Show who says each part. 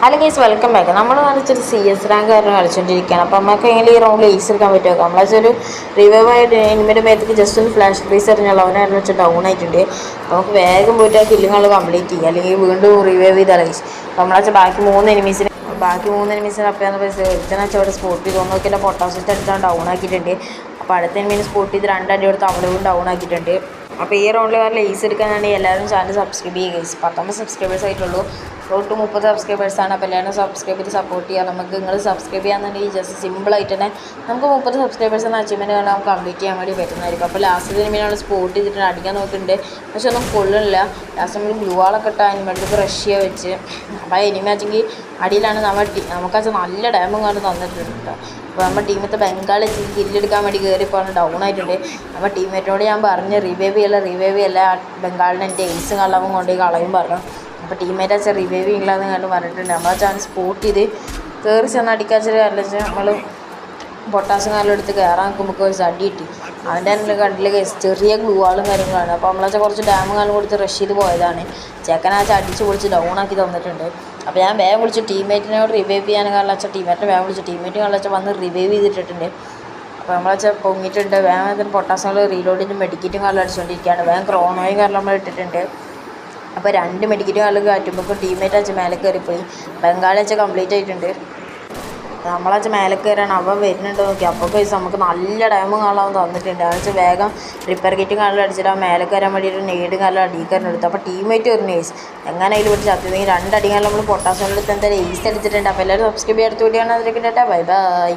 Speaker 1: Hello guys, welcome back. നമ്മൾ കളിച്ചൊരു CS rank കാരണം കളിച്ചുകൊണ്ടിരിക്കുകയാണ്. അപ്പോൾ നമുക്ക് എങ്ങനെ ഈ റൗണ്ടിൽ ഏസ് എടുക്കാൻ പറ്റുമോ? നമ്മൾ വെച്ചൊരു റിവൈവ് ആയിട്ട് എനിമിയുടെ മേത്തേക്ക് ജസ്റ്റ് ഒന്ന് ഫ്ലാഷ് ഫ്രീസ് എറിഞ്ഞാൽ അവനായിരുന്നു വെച്ചാൽ ഡൗൺ ആയിട്ടുണ്ട്. നമുക്ക് വേഗം പോയിട്ട് ആ കില്ലുകൾ കംപ്ലീറ്റ് ചെയ്യുക, അല്ലെങ്കിൽ വീണ്ടും റിവൈവ് ചെയ്താൽ ഗൈസ്. അപ്പോൾ നമ്മളെ ബാക്കി മൂന്ന് എനിമീസിനെ അപ്പയാന്ന് പൈസ ഒരുത്തനെ വെച്ചാൽ അവിടെ സ്പോട്ട് ചെയ്ത് നോക്കിയാൽ പൊട്ടാസിസ്റ്റ് അടിച്ചാൽ ഡൗൺ ആക്കിയിട്ടുണ്ട്. അപ്പോൾ അടുത്ത എനിമീനെ സ്പോട്ട് ചെയ്ത് രണ്ടടി കൊടുത്ത് അവളും ഡൗൺ ആക്കിയിട്ടുണ്ട്. അപ്പോൾ ഈ റൗണ്ടിൽ കാരണം ഏസ് എടുക്കാനാണെങ്കിൽ എല്ലാവരും ചാനൽ സബ്സ്ക്രൈബ് ചെയ്യുക ഗൈസ്. 19 സബ്സ്ക്രൈബേഴ്സ് ആയിട്ടുള്ളൂ. റോഡ് ടു 30 സബ്സ്ക്രൈബേഴ്സാണ്. അപ്പോൾ എല്ലാവരും സബ്സ്ക്രൈബ് ചെയ്ത് സപ്പോർട്ട് ചെയ്യുക. നമുക്ക് നിങ്ങൾ സബ്സ്ക്രൈബ് ചെയ്യാന്നുണ്ടെങ്കിൽ ജസ്റ്റ് സിമ്പിളായിട്ട് തന്നെ നമുക്ക് 30 സബ്സ്ക്രൈബേഴ്സ് എന്ന അച്ചീവ്മെൻറ്റ് കാരണം നമുക്ക് കംപ്ലീറ്റ് ചെയ്യാൻ വേണ്ടി പറ്റുന്നതായിരിക്കും. അപ്പോൾ ലാസ്റ്റ് എനിമീനാണ് സ്പോട്ട് ചെയ്തിട്ട് അടിക്കാൻ നോക്കുന്നുണ്ട്, പക്ഷെ ഒന്നും കൊള്ളുന്നില്ല. ലാസ്റ്റ് നമ്മൾ ഗ്ലൂ വാളൊക്കെ ഇട്ട് എനിമേടത്തേക്ക് റഷ് ചെയ്യുക വെച്ച്. അപ്പോൾ ആ എനിമ വെച്ചെങ്കിൽ അടിയിലാണ് നമുക്കത് നല്ല ഡാമും കണ്ട് തന്നിട്ടുണ്ട്. അപ്പോൾ നമ്മുടെ ടീമത്തെ ബംഗാളി കില്ലെടുക്കാൻ വേണ്ടി കയറിപ്പോൾ ഡൗൺ ആയിട്ടുണ്ട്. അപ്പോൾ ടീമേറ്റിനോട് ഞാൻ പറഞ്ഞ് റിവൈവ് ചെയ്യല്ല ബംഗാളിന് എൻ്റെ ഏസ് കള്ളവും കൊണ്ട് കളയും പറഞ്ഞു. അപ്പോൾ ടീമേറ്റ് വെച്ചാൽ റിവൈവ് ചെയ്യില്ലാന്ന് കണ്ട് പറഞ്ഞിട്ടുണ്ട്. നമ്മളെ ചാൻസ് സ്പോട്ട് ചെയ്ത് കയറി ചെന്ന് അടിക്കാച്ചൊരു കാരണം വെച്ചാൽ നമ്മൾ പൊട്ടാസും കാലം എടുത്ത് കയറാൻ നോക്കുമ്പോൾ ഒരു അടി കിട്ടി. അവൻ്റെ തന്നെ കണ്ടില്ല ചെറിയ ഗ്ലൂവാളും കാര്യങ്ങളാണ്. അപ്പോൾ നമ്മളാച്ചാൽ കുറച്ച് ഡാം കാലം കൊടുത്ത് റഷ് ചെയ്ത് പോയതാണ്. ചെക്കനാച്ചാൽ അടിച്ച് പൊളിച്ച് ഡൗൺ ആക്കി തന്നിട്ടുണ്ട്. അപ്പോൾ ഞാൻ വേഗം വിളിച്ചു ടീമേറ്റിനോട് റിവൈവ് ചെയ്യാൻ കാരണം വെച്ചാൽ ടീമേറ്റിനെ വേഗം വിളിച്ചു. ടീമേറ്റ് കാരണം വെച്ചാൽ വന്ന് റിവൈവ് ചെയ്തിട്ടുണ്ട്. അപ്പോൾ നമ്മളാച്ചാൽ പൊങ്ങിയിട്ടുണ്ട്. വേഗം അതിന് പൊട്ടാസുകൾ റീലോഡിൻ്റെ മെഡിക്കറ്റും കാലം അടിച്ചുകൊണ്ടിരിക്കുകയാണ്. വേഗം ക്രോണോയും കാരണം നമ്മൾ ഇട്ടിട്ടുണ്ട്. അപ്പോൾ 2 മെഡിക്കറ്റ് കാലം കാറ്റുമ്പോൾ ടീമേറ്റ് വെച്ചാൽ മേലെ കയറിപ്പോയി. ബംഗാളി വെച്ചാൽ കംപ്ലീറ്റ് ആയിട്ടുണ്ട്. നമ്മളാച്ചാൽ മേലെ കയറാണ്. അവൻ വരുന്നുണ്ടോ നോക്കി. അപ്പോൾ പൈസ നമുക്ക് നല്ല ഡാമും കാണാൻ തന്നിട്ടുണ്ട്. അതെന്ന് വേഗം റിപ്പയർ കിറ്റും കാലം അടിച്ചിട്ട് ആ മേലെ കയറാൻ വേണ്ടിയിട്ട് നെയ്ഡും കാലം അടിക്കാരൻ എടുത്തു. അപ്പോൾ ടീമേറ്റ് ഒരു നേഴ്സ് എങ്ങനെ അതിൽ പിടിച്ച് ചത്തിരുന്നെങ്കിൽ 2 അടി കാലം നമ്മൾ പൊട്ടാസിൻ്റെ അടുത്ത് എന്തായാലും ഏസ് എടുത്തിട്ടുണ്ട്. അപ്പോൾ എല്ലാവരും സബ്സ്ക്രൈബ് ചെയ്തെടുത്ത് കൂടിയാണ് അതിലേക്ക്. Bye bye.